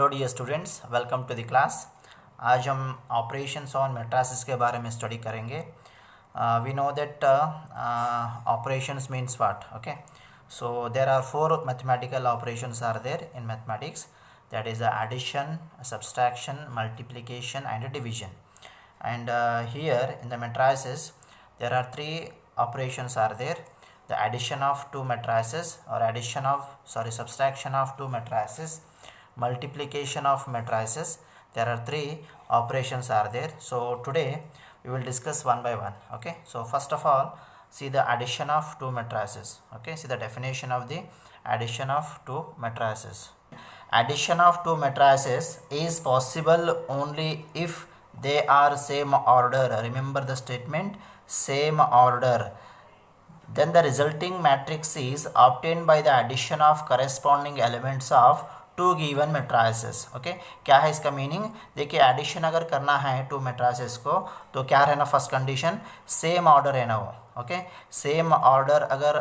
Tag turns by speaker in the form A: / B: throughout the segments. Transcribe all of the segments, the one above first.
A: Hello dear students, welcome to the class. आज हम operations on matrices के बारे में स्टडी करेंगे। We know that operations means what. Okay, so there are four mathematical operations are there in mathematics, that is addition, subtraction, multiplication and division. And here in the matrices there are three operations are there: the addition of two matrices, or subtraction of two matrices, multiplication of matrices. There are three operations are there. So today we will discuss one by one. Okay, so first of all, see the addition of two matrices. Okay, see the definition of the addition of two matrices. Addition of two matrices is possible only if they are same order. Remember the statement, same order. Then the resulting matrix is obtained by the addition of corresponding elements of two given matrices. Okay, क्या है इसका meaning? देखिए, addition अगर करना है to matrices को तो क्या रहना? फर्स्ट कंडीशन सेम ऑर्डर है ना वो. ओके, सेम ऑर्डर अगर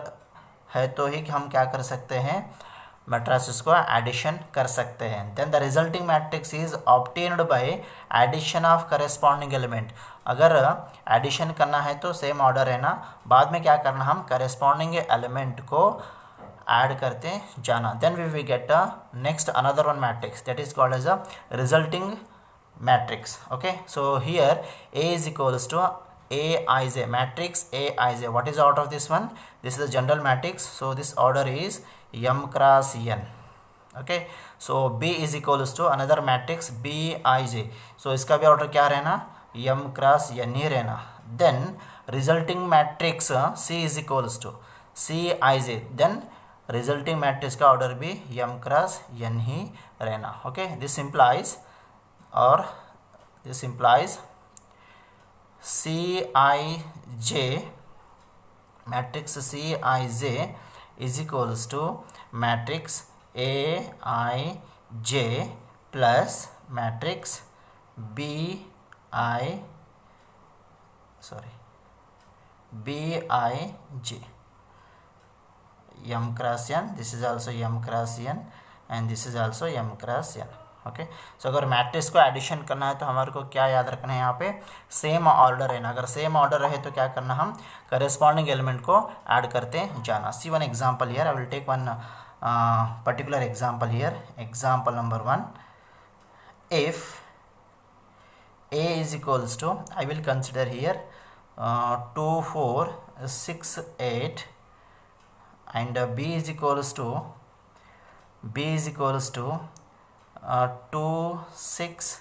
A: है तो ही हम क्या कर सकते हैं? मैट्रिसेस को एडिशन कर सकते हैं. Then the resulting matrix is obtained by addition of corresponding element. अगर एडिशन करना है तो सेम ऑर्डर है ना, बाद में क्या करना? हम करेस्पॉन्डिंग एलिमेंट को ऐड करते जाना. Then we will get a next another one matrix that is called as a resulting matrix. Okay, so here A is equals to Aij, matrix Aij. What is the order of this one? This is a general matrix, so this order is m cross n. Okay, so B is equals to another matrix Bij, so इसका भी order क्या रहना? m cross n ही रहना. Then resulting matrix C is equals to Cij, then resulting matrix का order भी m cross n ही रहना. Okay, this implies Cij, matrix Cij is equals to matrix Aij plus matrix Bij, m cross n. This is also m cross n and this is also m cross n. Okay, so अगर matrix को addition करना है तो हमारे को क्या याद रखना है? यहाँ पे सेम ऑर्डर है ना. अगर सेम ऑर्डर रहे तो क्या करना? हम करेस्पॉन्डिंग एलिमेंट को ऐड करते जाना. See one example here. I will take one particular example here. Example number 1. If A is equals to, I will consider here 2 4 6 8 and B is equals to 2 6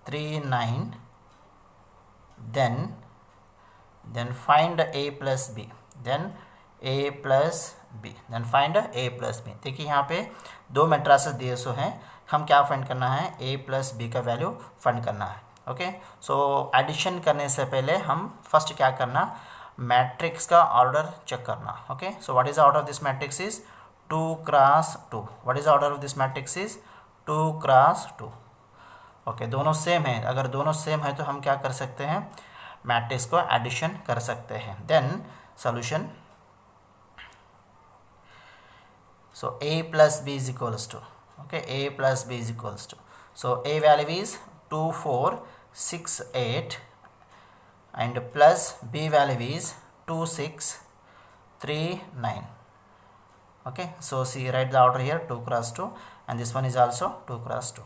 A: 3 9, then find A plus B, then A plus B, then find A plus B. देखिए, यहाँ पे दो matrices दिए सो हैं, हम क्या find करना है? A plus B का वैल्यू फाइंड करना है. ओके, सो एडिशन करने से पहले हम फर्स्ट क्या करना? मैट्रिक्स का ऑर्डर चेक करना. Okay, so what is the order of this matrix is 2 cross 2. What is the order of this matrix is 2 cross 2. Okay, दोनों सेम है. अगर दोनों सेम है तो हम क्या कर सकते हैं? मैट्रिक्स को एडिशन कर सकते हैं. Then solution. So A plus B is equals to, okay, A plus B is equals to, so A value is 2 4 6 8 and plus B value is 2 6 3 9. Okay, so see, write the order here 2 cross 2 and this one is also 2 cross 2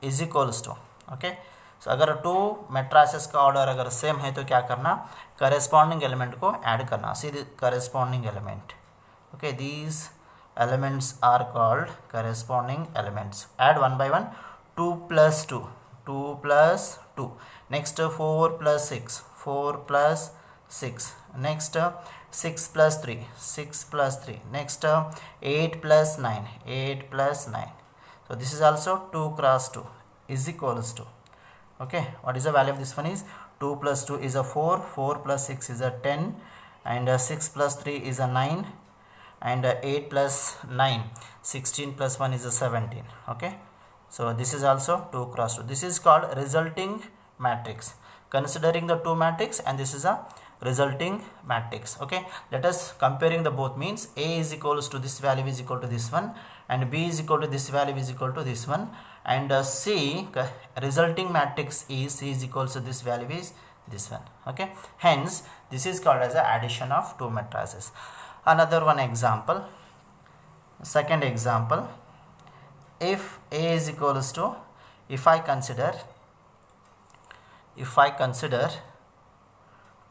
A: is equals to. Okay, so अगर to matrices का order अगर same है तो क्या करना? Corresponding element को add करना. See the corresponding element. Okay, these elements are called corresponding elements. Add one by one. 2 plus 2, 2 plus 2. Next 4 plus 6, 4 plus 6. Next 6 plus 3, 6 plus 3. Next 8 plus 9, 8 plus 9. So this is also 2 cross 2 is equals to. Okay, what is the value of this one is 2 plus 2 is a 4, 4 plus 6 is a 10 and 6 plus 3 is a 9 and 8 plus 9, 16 plus 1 is a 17. Okay, so this is also 2 cross 2. This is called resulting matrix, considering the two matrix, and this is a resulting matrix. Okay, let us comparing the both. Means A is equals to this value is equal to this one and B is equal to this value is equal to this one and C resulting matrix is C is equals to this value is this one. Okay, hence this is called as a addition of two matrices. Another one example, second example, if A is equals to, if I consider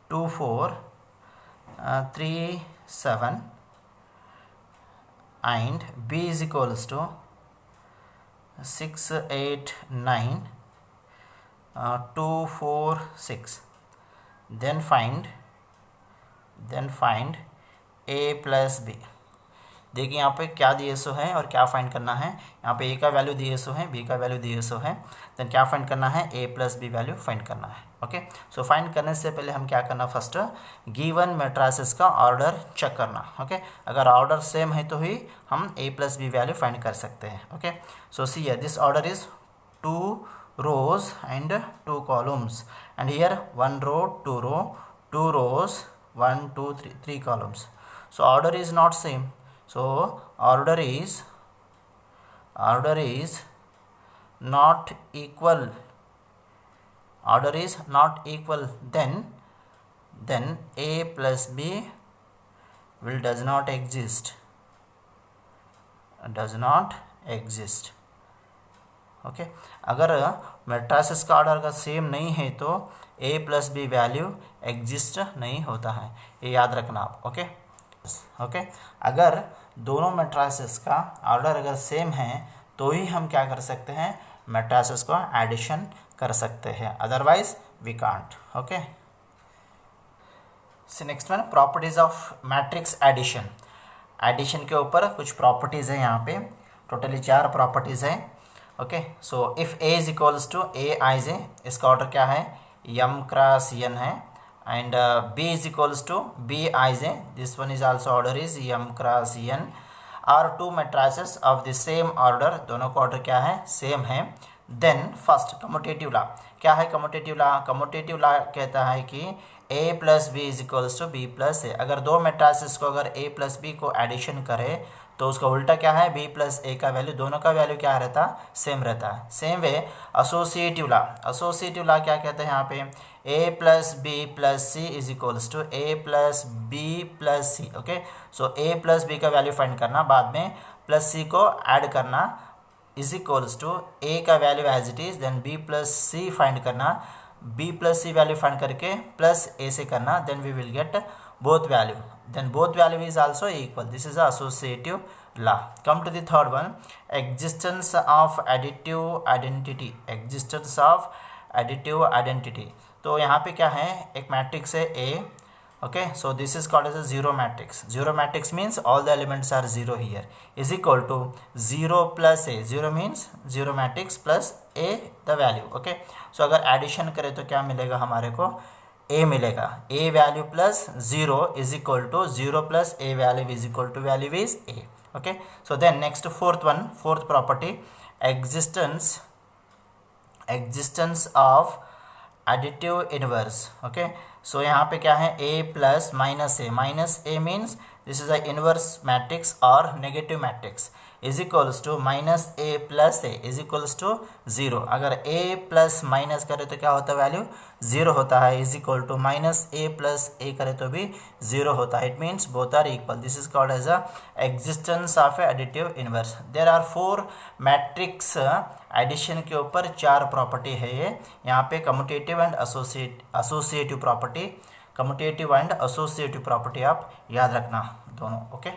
A: 2 4 3 7 and B is equals to 6 8 9 2 4 6, then find A plus B. देखिए यहाँ पे क्या दिए सो है और क्या find करना है. यहाँ पे A का वैल्यू दिए सो है, B का वैल्यू दिए सो है, देन क्या फाइंड करना है, A plus B value find करना है. ओके, सो फाइंड करने से पहले हम क्या करना, फर्स्ट गिवन मैट्रिसेस का ऑर्डर चेक करना. ओके, अगर ऑर्डर सेम है तो ही हम A plus B value find कर सकते हैं. Okay, so see here this order is 2 rows and 2 columns, and here 1 row 2 row 2 rows 1 2 3 columns. So order is not same. So order is not equal. Order is not equal. Then A plus B will does not exist. Okay, अगर matrices का order का same नहीं है तो A plus B value exist नहीं होता है, ये याद रखना आप. ओके, अगर दोनों मैट्रिसेस का ऑर्डर अगर सेम है तो ही हम क्या कर सकते हैं, मैट्रिसेस को एडिशन कर सकते हैं, otherwise we can't. Okay, so next one, properties of matrix addition. Addition के ऊपर कुछ प्रॉपर्टीज़ हैं यहाँ पे, टोटली 4 प्रॉपर्टीज़ हैं. Okay, so if A is equals to A i j, इसका ऑर्डर क्या है, m क्रॉस n है, and B is equals to B i j, this one is also order is m cross n, are two matrices of the same order, दोनों का order क्या है, same है. Then first commutative law. क्या है commutative law? Commutative law कहता है कि A plus B is equals to B plus A. अगर दो मैट्रिसेस को अगर A प्लस बी को एडिशन करे तो उसका उल्टा क्या है, B प्लस ए का वैल्यू, दोनों का वैल्यू क्या रहता, सेम रहता है. Same way associative law. Associative law क्या कहते हैं यहाँ पे, A plus B plus C is equals to A plus B plus C. Okay, so A plus B का वैल्यू फाइंड करना, बाद में प्लस सी को ऐड करना, इज इक्वल्स टू A का value as it is, then B plus C find करना, B plus C value find करके plus A से करना, then we will get both value, then both value is also equal. This is the associative law. Come to the third one, existence of additive identity. तो यहाँ पे क्या है, एक matrix है A. Okay, so this is called as a zero matrix. Zero matrix means all the elements are zero here, is equal to 0 plus A. 0 means zero matrix plus A the value. Okay, so अगर addition करें तो क्या मिलेगा हमारे को, A मिलेगा. A value plus 0 is equal to 0 plus A value is equal to value is A. Okay, so then next fourth property, existence of additive inverse. Okay, so यहाँ पे क्या है, A plus minus A means this is a inverse matrix और negative matrix, is equals to minus A plus A is equals to 0. अगर A plus minus करे तो क्या होता है, वैल्यू 0 होता है, is equal to minus A plus A करे तो भी 0 होता है. It means both are equal. This is called as a existence of additive inverse. There are 4 matrix addition के ऊपर 4 प्रॉपर्टी है ये. यहाँ पे commutative and associative property, commutative and associative property आप याद रखना दोनों. Okay,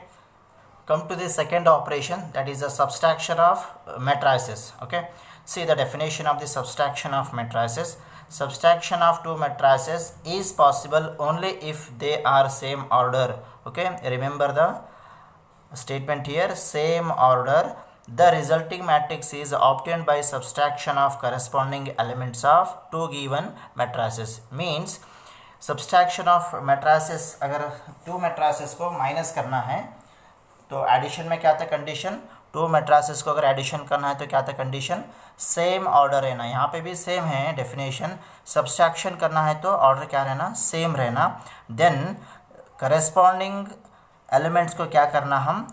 A: come to the second operation, that is the subtraction of matrices. Okay, see the definition of the subtraction of matrices. Subtraction of two matrices is possible only if they are same order. Okay, remember the statement here, same order. The resulting matrix is obtained by subtraction of corresponding elements of two given matrices. Means subtraction of matrices, अगर two matrices को minus करना है तो addition में क्या था condition, to matrices को अगर एडिशन करना है तो क्या था कंडीशन, सेम ऑर्डर रहना. यहाँ पे भी सेम है डेफिनेशन. सब्सट्रैक्शन करना है तो ऑर्डर क्या रहना, सेम रहना. देन करेस्पॉन्डिंग एलिमेंट्स को क्या करना, हम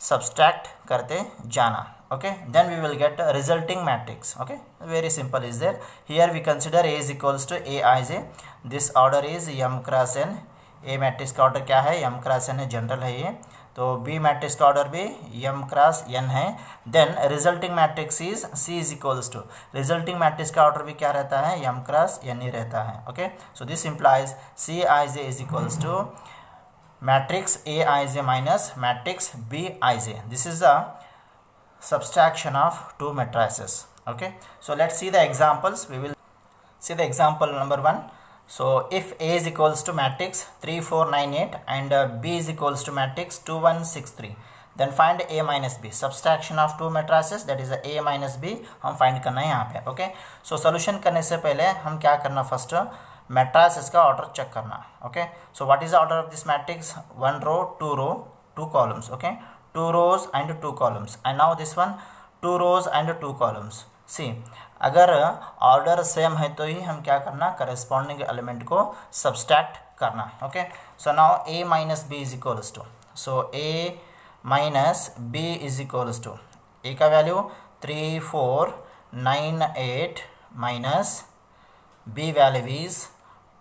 A: सब्सट्रैक्ट करते जाना. okay, then we will get a resulting matrix. Okay, very simple is there. Here we consider A is equals to Aij. This order is m cross n. A matrix का order क्या है, m cross n है, general है ये. तो B matrix का order भी m cross n है. Then resulting matrix is C is equals to, resulting matrix का ऑर्डर भी क्या रहता है, m क्रॉस n ही रहता है. Okay, so this implies Cij is equals to matrix Aij minus matrix Bij. This is the subtraction of two matrices. Okay, so let's see the examples. We will see the example number 1. So if A is equals to matrix 3 4 9 8 and B is equals to matrix 2 1 6 3, then find A minus B. Subtraction of two matrices, that is A minus B हम find करना है यहाँ पे. Okay, so solution करने से पहले हम क्या करना, फर्स्ट matrices का order check करना. Okay, so what is the order of this matrix? 1 row 2 row 2 columns. Okay, 2 rows and 2 columns, and now this one 2 rows and 2 columns. See, अगर order same है तो ही हम क्या करना, करस्पॉन्डिंग एलिमेंट को सब्सट्रैक्ट करना. Okay, so now A minus B is equals to, so A minus B is equals to, A का value 3 4 9 8 minus B value is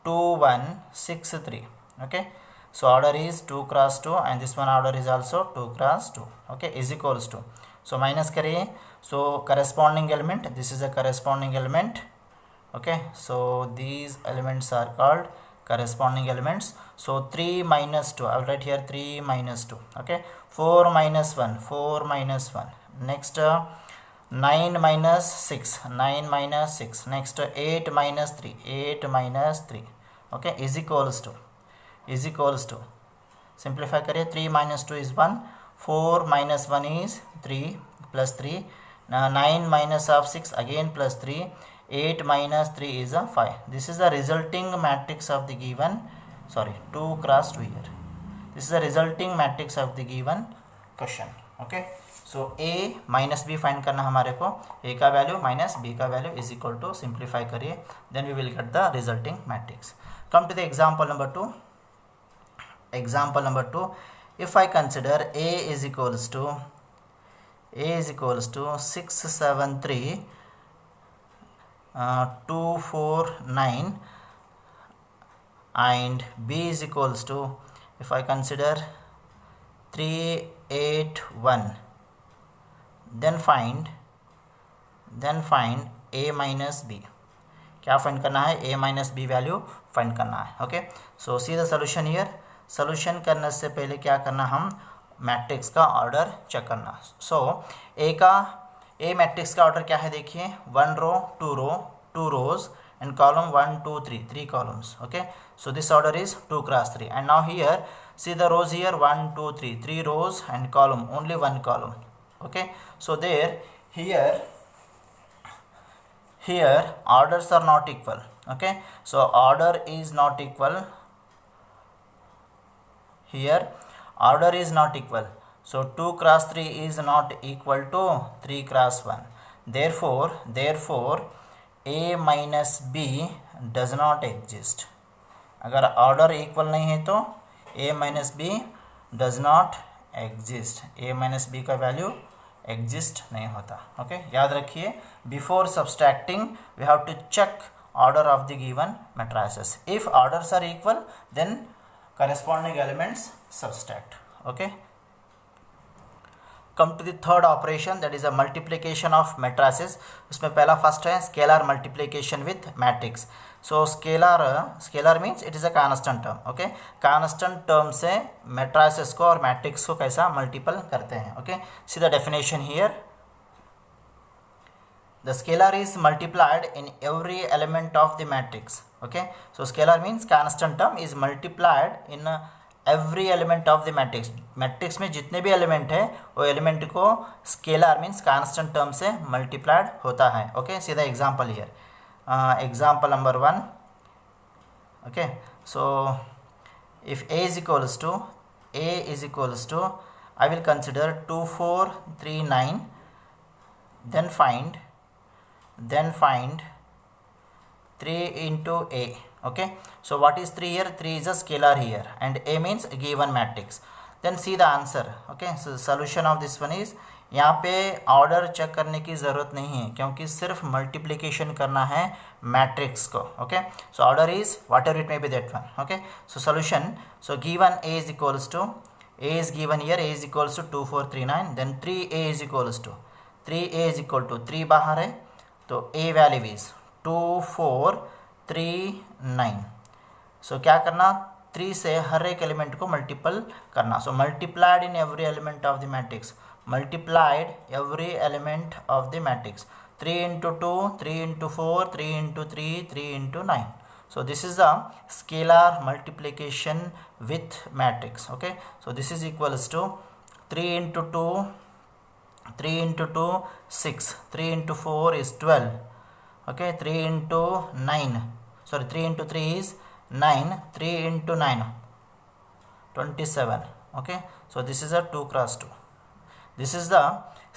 A: 2 1 6 3. Okay, so order is 2 cross 2 and this one order is also 2 cross 2. Okay, is equals to, so minus करिए, so corresponding element, this is a corresponding element. Okay, so these elements are called corresponding elements. So 3 minus 2, I will write here 3 minus 2. Okay, 4 minus 1, 4 minus 1. Next 9 minus 6, 9 minus 6. Next 8 minus 3, 8 minus 3. Okay, is equals to, is equals to, simplify करिए, 3 minus 2 is 1, 4 minus 1 is 3 plus 3, 9 minus of 6 again plus 3, 8 minus 3 is a 5. This is the resulting matrix of the given, sorry 2 cross 2 here. This is the resulting matrix of the given question. Okay, so A minus B find करना हमारे को, A का value minus B का value is equal to, simplify करिए, then we will get the resulting matrix. Come to the example number 2. Example number 2, if I consider A is equals to 6 7 3 2 4 9 and B is equals to, if I consider 3 8 1, then find A minus B. क्या find करना है, A minus B value find करना है. Okay, so see the solution here. Solution करने से पहले क्या करना, हम मैट्रिक्स का ऑर्डर चेक करना. सो ए मैट्रिक्स का ऑर्डर क्या है, देखिए 1 row 2 row 2 rows and column 1 2 3 3 columns. Okay, so this order is 2 cross 3 and now here see the rows here 1 2 3 3 rows and column only 1 column. Okay, so there here orders are not equal. Okay, so order is not equal here, order is not equal, so 2 cross 3 is not equal to 3 cross 1. Therefore A minus B does not exist. अगर order equal नहीं है तो A minus B does not exist. A minus B का value exist नहीं होता. Okay, याद रखिए, before subtracting we have to check order of the given matrices. If orders are equal then corresponding elements subtract. Okay, come to the third operation, that is a multiplication of matrices. उसमें पहला first है scalar multiplication with matrix. So scalar means it is a constant term. Okay, constant term से matrices को और matrix को कैसा multiple करते हैं. Okay, see the definition here. The scalar is multiplied in every element of the matrix. Okay, so scalar means constant term is multiplied in every element of the matrix. Matrix में जितने भी element है वो element को scalar means constant term से multiplied होता है. Okay, see the example here. Example number 1. Okay, so if A is equals to I will consider 2 4 3 9, then find 3 into A. Okay, so what is 3 here? 3 is a scalar here and A means a given matrix. Then see the answer. Okay, so the solution of this one is यहाँ पे order check करने की ज़रूरत नहीं है क्योंकि सिर्फ multiplication करना है मैट्रिक्स को. Okay, so order is whatever it may be that one. Okay, so solution, so given a is equals to, a is given here, a is equals to 2439, then 3a is equals to 3a is equal to 3 बाहर है तो a value is 2439. सो क्या करना, 3 से हर एक element को multiple करना. So multiplied in every element of the matrix, multiplied every element of the matrix. 3 into 2, 3 into 4, 3 into 3, 3 into 9. So this is the scalar multiplication with matrix. Okay, so this is equals to 3 into 2, 3 into 2 6, 3 into 4 is 12. Okay, 3 into 9, sorry, 3 into 3 is 9, 3 into 9 27. Okay, so this is a 2 cross 2. This is the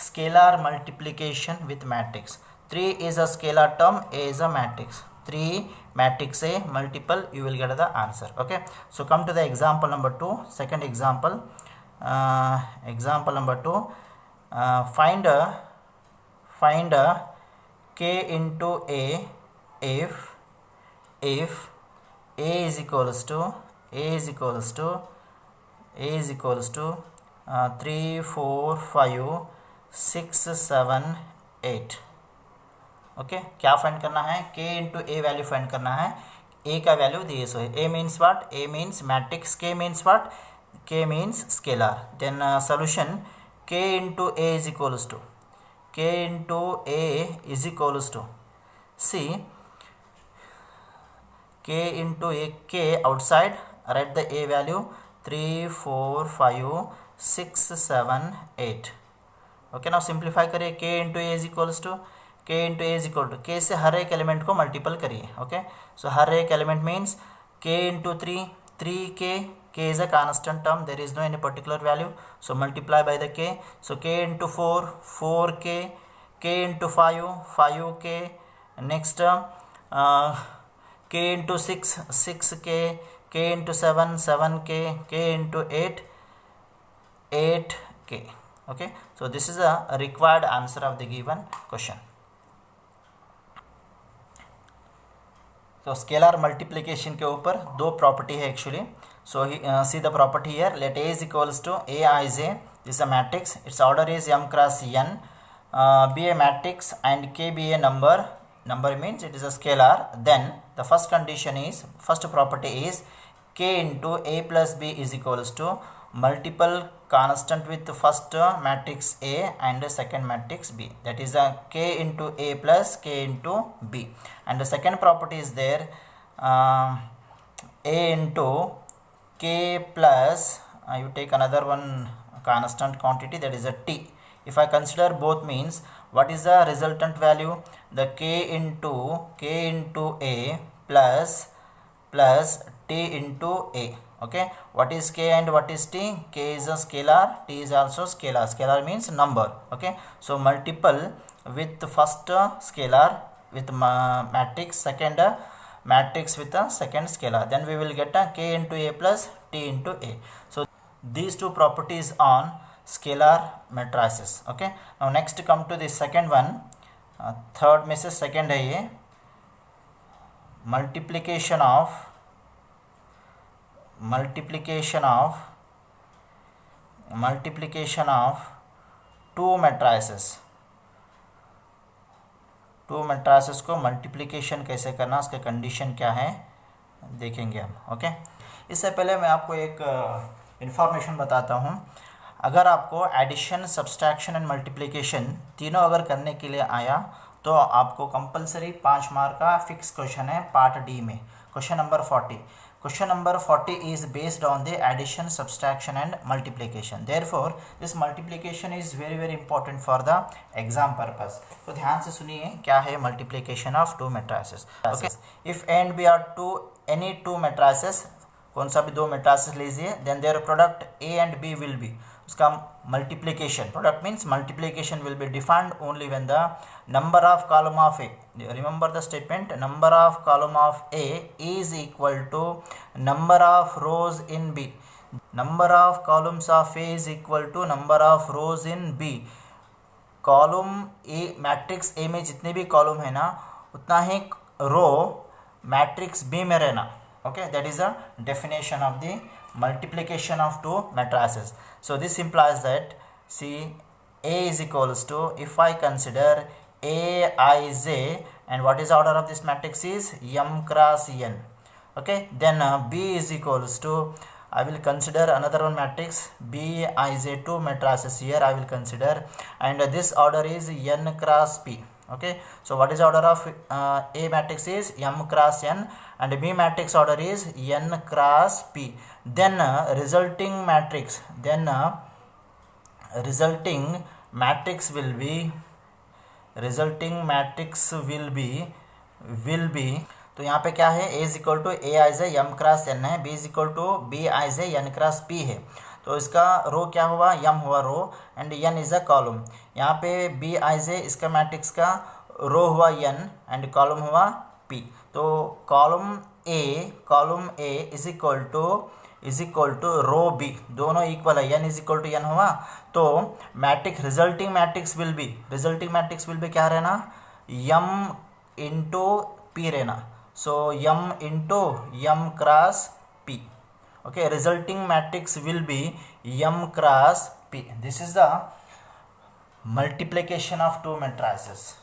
A: scalar multiplication with matrix. 3 is a scalar term, a is a matrix. 3 matrix A multiple, you will get the answer. Okay, so come to the example number 2. Second example, example number 2, find a k into a if a is equals to 3 4 5 6 7 8. Okay, क्या find करना है, k into A value find करना है. a का value दिए सो है. a means what, a means matrix, k means what, k means scalar. Then solution, k into A is equals to, k into A is equals to, see k into A, k outside, right the a value 3 4 5 6 7 8. Okay, now simplify करिए. k into A is equals to, k into A is equal to, k से हर एक element को multiple करिए. Okay, सो हर एक element means k into 3, 3k, k is a constant term, there is no any particular value, so multiply by the k. So k into 4, 4k, k into 5, 5k, next k into 6, 6k, k into 7, 7k, k into 8, 8k. Okay, so this is a required answer of the given question. तो scalar multiplication के ऊपर दो property है actually. So see the property here, let a is equals to a is a, this is a matrix, its order is m cross n, be a matrix and k be a number means it is a scalar. Then the first condition is, first property is k into a plus b is equals to multiple constant with the first matrix A and the second matrix B, that is a k into A plus k into B. And the second property is there, A into k plus you take another one constant quantity, that is a t. If I consider both means, what is the resultant value, the k into A plus t into A. Okay, what is k and what is t? K is a scalar, t is also scalar. Scalar means number. Okay, so multiple with first scalar with matrix, second matrix with a second scalar, then we will get a k into a plus t into a. So these two properties on scalar matrices. Okay, now next come to the second one, third में से second है ये, multiplication of two matrices को multiplication कैसे करना, उसका condition क्या है देखेंगे हम. ओके, इससे पहले मैं आपको एक इन्फॉर्मेशन बताता हूँ. अगर आपको एडिशन, सब्सट्रैक्शन एंड मल्टीप्लिकेशन तीनों अगर करने के लिए आया तो आपको कंपलसरी 5 मार्क का फिक्स क्वेश्चन है पार्ट डी में, question number 40. Question number 40 is based on the addition, subtraction and multiplication. Therefore, this multiplication is very very important for the exam purpose. तो ध्यान से सुनिए क्या है multiplication of two matrices. Okay, if A and B are any two matrices, कौन सा भी दो matrices लीजिए, then their product A and B will be, उसका multiplication, product means multiplication will be defined only when the number of column of A, remember the statement, number of column of A is equal to number of rows in B. Number of columns of A is equal to number of rows in B column A, matrix A में जितने भी column है ना उतना ही row matrix B में रहना. Okay, that is the definition of the multiplication of two matrices. So this implies that see A is equals to, if I consider Aij, and what is the order of this matrix is m cross n. Okay, then B is equals to, I will consider another one matrix Bij, two matrices here I will consider, and this order is n cross p. Okay, so what is the order of A matrix is m cross n, and B matrix order is n cross p. Then resulting matrix will be तो यहाँ पे क्या है, A is equal to A I J M cross N है, B is equal to B I J N cross P है. तो इसका row क्या हुआ, यम हुआ row, and N is a column. यहाँ पे बी आई जे इसका मैट्रिक्स का रो हुआ एन एंड कॉलम हुआ पी. तो column A is equal to row B, दोनों इक्वल है, n is equal to n हुआ. तो रिजल्टिंग मैट्रिक्स विल बी क्या रहना, यम इंटू पी रहना. So M into M cross P. Okay, resulting matrix will be M cross P. This is the multiplication of two matrices.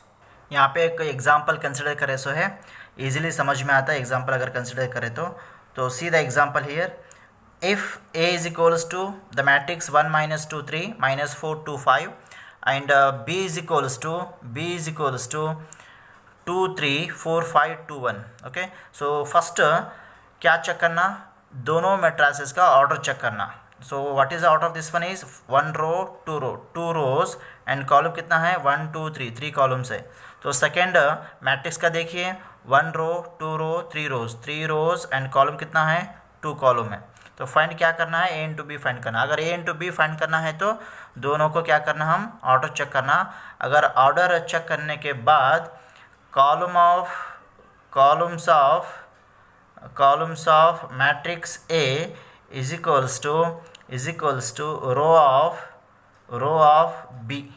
A: यहाँ पे एक example consider करें सो है, इजीली समझ में आता है एग्जाम्पल अगर कंसिडर करें तो see the example here. If A is equals to the matrix 1 minus 2 3 minus 4 2 5 and B is equals to 2 3 4 5 2 1. Okay, so first क्या चेक करना, दोनों मैट्रिसेस का ऑर्डर चेक करना. So what is the order of this one is 1 row 2 rows and column कितना है 1 2 3 columns है. तो second matrix का देखिए 1 row 2 row 3 rose and column कितना है 2 कॉलम है. तो फाइंड क्या करना है, ए इंटू बी फाइंड करना. अगर ए इंटू बी फाइंड करना है तो दोनों को क्या करना, हम ऑर्डर चेक करना. अगर ऑर्डर चेक करने के बाद columns of matrix A is equals to row of B,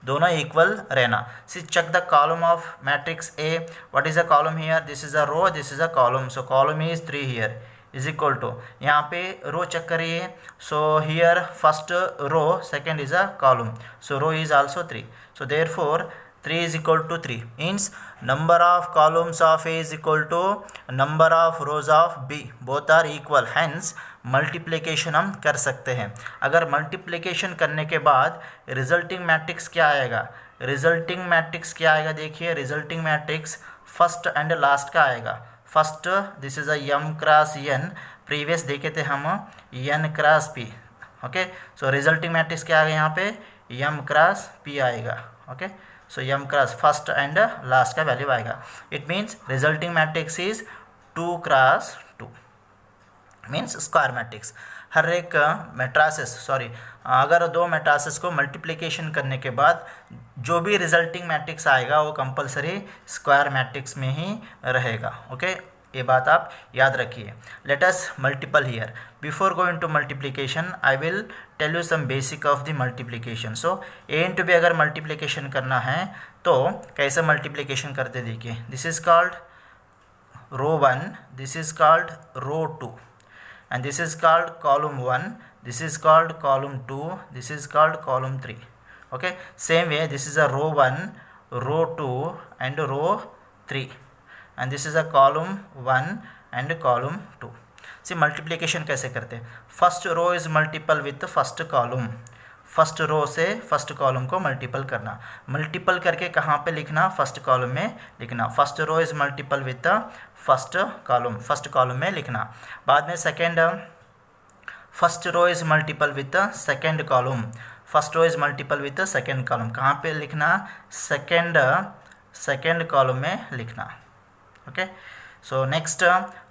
A: दोनों इक्वल रहना. See check the column of matrix A. What is the column here, this is a row, this is a column. So column is 3 here is equal to, यहाँ पे row check करिए. So here first row second is a column, so row is also 3. So therefore 3 is equal to 3 means number of columns of A is equal to number of rows of B, both are equal. Hence multiplication हम कर सकते हैं. अगर multiplication करने के बाद resulting matrix क्या आएगा, देखिए resulting matrix first and last का आएगा. First this is a m cross n, previous देखे थे हम n cross p. Okay, so resulting matrix क्या आएगा, यहाँ पे m क्रॉस p आएगा. Okay, so m cross first and last का वैल्यू आएगा. It means resulting matrix is 2 cross 2 means square matrix. हर एक अगर दो मैट्रिसेस को मल्टीप्लिकेशन करने के बाद जो भी रिजल्टिंग मैट्रिक्स आएगा वो कंपलसरी स्क्वायर मैट्रिक्स में ही रहेगा. ओके, ये बात आप याद रखिए. Let us multiple here. Before going to multiplication I will tell you some basic of the multiplication. So A into B अगर मल्टीप्लिकेशन करना है तो कैसे मल्टीप्लिकेशन करते देखिए. This is called row 1, this is called row 2, and this is called column 1, this is called column 2, this is called column 3. Okay, same way this is a row 1, row 2 and row 3, and this is a column 1 and column 2. See multiplication कैसे करते हैं. First row is multiple with first column, first row से first column को multiple करना. Multiple करके कहाँ पे लिखना, फर्स्ट कॉलम में लिखना. First row is multiple with first column में लिखना. बाद में second first row is multiple with second column, first row is multiple with second column. कहाँ पे लिखना, सेकेंड कॉलम में लिखना. Okay, so next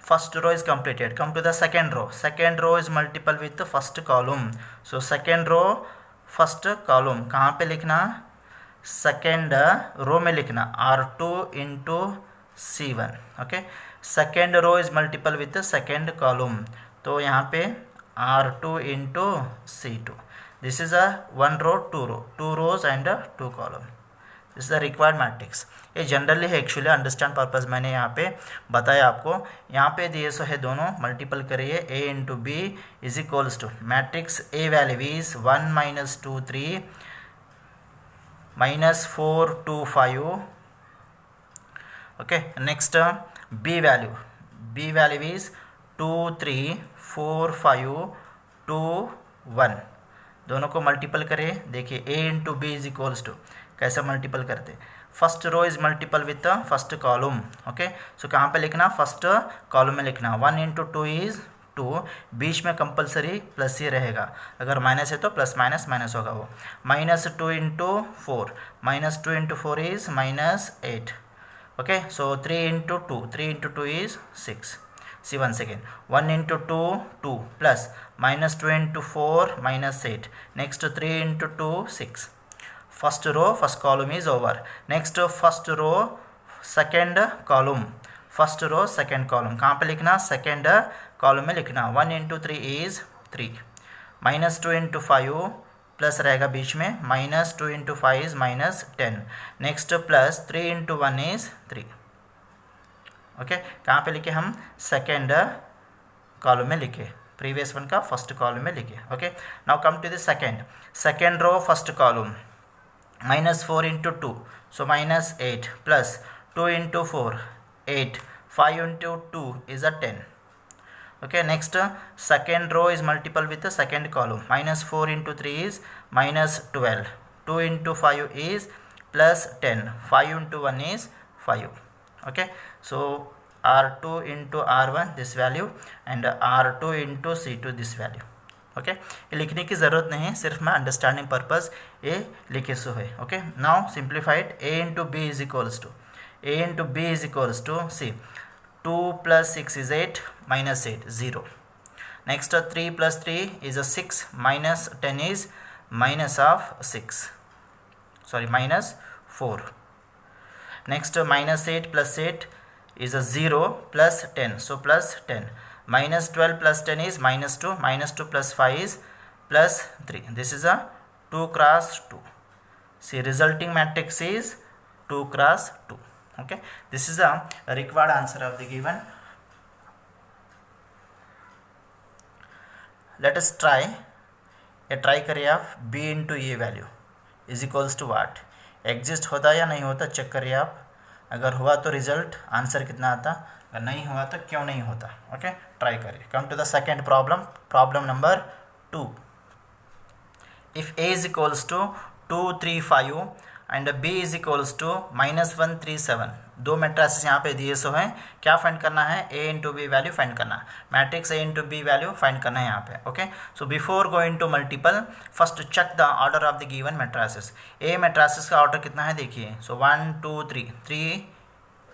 A: first row is completed. Come to the second row is multiple with first column. So second row first column कहाँ पे लिखना, second row में लिखना R2 into C1. Okay, second row is multiple with second column, तो यहाँ पे R2 into C2. This is a 1 row 2 row, 2 rows and 2 column. This is the required matrix. ये generally है एक्चुअली, अंडरस्टैंड पर्पज मैंने यहाँ पे बताया आपको. यहाँ पे दिए सो है दोनों, मल्टीपल करिए a into B is equals to matrix A value is 1 minus 2 3 minus 4 2 5. Okay, next b value is 2 3 4 5 2 1. दोनों को मल्टीपल करिए. देखिए a into B is equals to कैसे मल्टीपल करते. First row is multiple with first column. Okay, so कहाँ पे लिखना, first column में लिखना. 1 इंटू 2 इज 2, बीच में कंपलसरी प्लस ही रहेगा, अगर माइनस है तो प्लस माइनस माइनस होगा वो. Minus 2 into 4, minus 2 into 4 is minus 8. Okay, so 3 into 2 is 6. See once again, 1 into 2 2 plus minus 2 into 4 minus 8. Next 3 into 2 6. First row first column is over. Next first row second column. First row second column कहाँ पे लिखना, second column में लिखना. 1 into 3 is 3. Minus 2 into 5 plus रहेगा बीच में. Minus 2 into 5 is minus 10. Next plus 3 into 1 is 3. Okay, कहाँ पे लिखे हम, सेकेंड कॉलम में लिखे, प्रीवियस वन का फर्स्ट कॉलम में लिखे. Okay, now come to the second row first column. Minus 4 into 2 so minus 8 plus 2 into 4 8 5 into 2 is a 10. Okay, next second row is multiple with second column. Minus 4 into 3 is minus 12. 2 into 5 is plus 10. 5 into 1 is 5. Okay, so R2 into R1 this value and R2 into C2 this value. Okay, ये लिखने की ज़रूरत नहीं है, सिर्फ मैं understanding purpose ये लिखे सो है. Okay, now simplified. a into B is equals to see 2 plus 6 is 8 minus 8 0. Next 3 plus 3 is a 6 minus 10 is minus of 6, sorry minus 4. Next minus 8 plus 8 is a 0 plus 10, so plus 10. Minus 12 plus 10 is minus 2. Minus 2 plus 5 is plus 3. This is a 2 cross 2. See, resulting matrix is 2 cross 2. Okay, this is a required answer of the given. Let us try. Try करिए आप. b into a value is equals to what? Exist होता या नहीं होता check करिए आप. अगर हुआ तो रिजल्ट आंसर कितना आता, अगर नहीं हुआ तो क्यों नहीं होता. ओके, ट्राई करिए. Come to the second problem number 2. If a is equals to 2 3 5 and b is equals to minus 1 3 7. दो मैट्रिसेस यहाँ पे दिए सो हैं. क्या फाइंड करना है, a into B value find करना है. Matrix a into B value find करना है यहाँ पे. Okay, so before going to multiple first check the order of the given matrices. a matrices का ऑर्डर कितना है देखिए. सो 1 2 3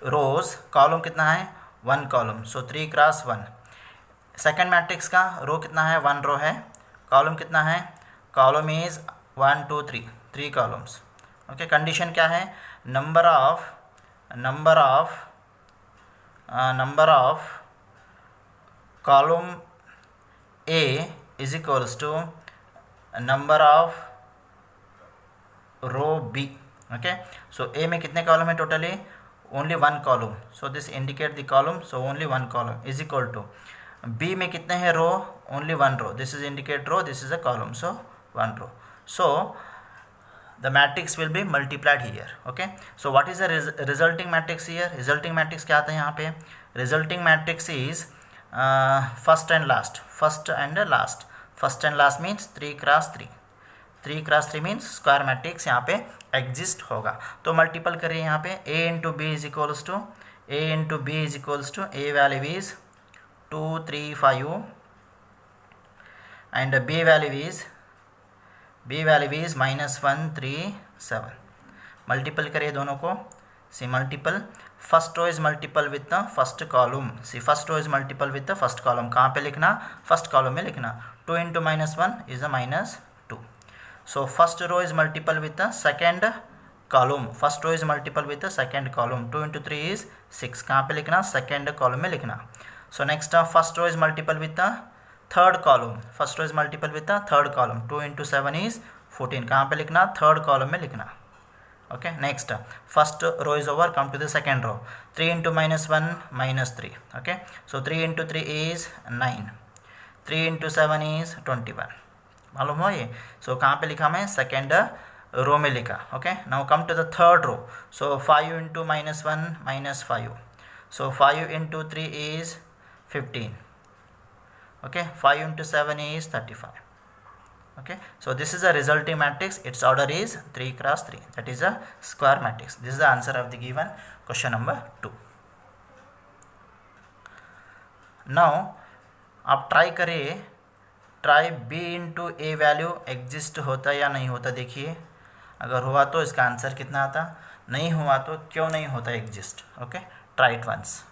A: रोज. कॉलम कितना है, 1 कॉलम, सो 3 क्रॉस 1. सेकेंड मैट्रिक्स का रो कितना है, 1 रो है. कॉलम कितना है, column is 1 2 3 columns. Okay, condition क्या है, number of column A is equals to number of row B. Okay, so A में कितने कॉलम है totally, only 1 column, so this indicate the column, so only 1 column is equal to B में कितने हैं row, only 1 row, this is indicate row, this is a column, so 1 row. So the matrix will be multiplied here. Okay, so what is the resulting matrix here? Resulting matrix क्या आता है यहाँ पे, resulting matrix is first and last. First and last means 3 cross 3. 3 cross 3 means square matrix यहाँ पे exist होगा. तो multiple करिए यहाँ पे. a into b is equals to a value is 2 3 5 and b value is minus 1 3 7. Multiple करिए दोनों को. See multiple, first row is multiple with the first column. See first row is multiple with the first column. कहाँ पे लिखना, first column में लिखना. 2 into minus 1 is a minus 2. So first row is multiple with the second column. First row is multiple with the second column. 2 into 3 is 6. कहाँ पे लिखना, second column में लिखना. So next first row is multiple with the third column, first row is multiple with the third column, 2 into 7 is 14, कहाँ पे लिखना, third column में लिखना। Okay, next first row is over, come to the second row, 3 into -1 -3, okay, so 3 into 3 is 9, 3 into 7 is 21, मालूम हो ये। सो कहाँ पे लिखा मैं, सेकेंड रो में लिखा। Okay, now come to the third row, so 5 into -1 -5, so 5 into 3 is 15, okay, 5 into 7 is 35. Okay, so this is a resulting matrix, its order is 3 cross 3, that is a square matrix. This is the answer of the given question number 2. Now आप try करिए, try b into a value exist होता या नहीं होता, देखिए अगर हुआ तो इसका आंसर कितना आता, नहीं हुआ तो क्यों नहीं होता exist. Okay, try it once.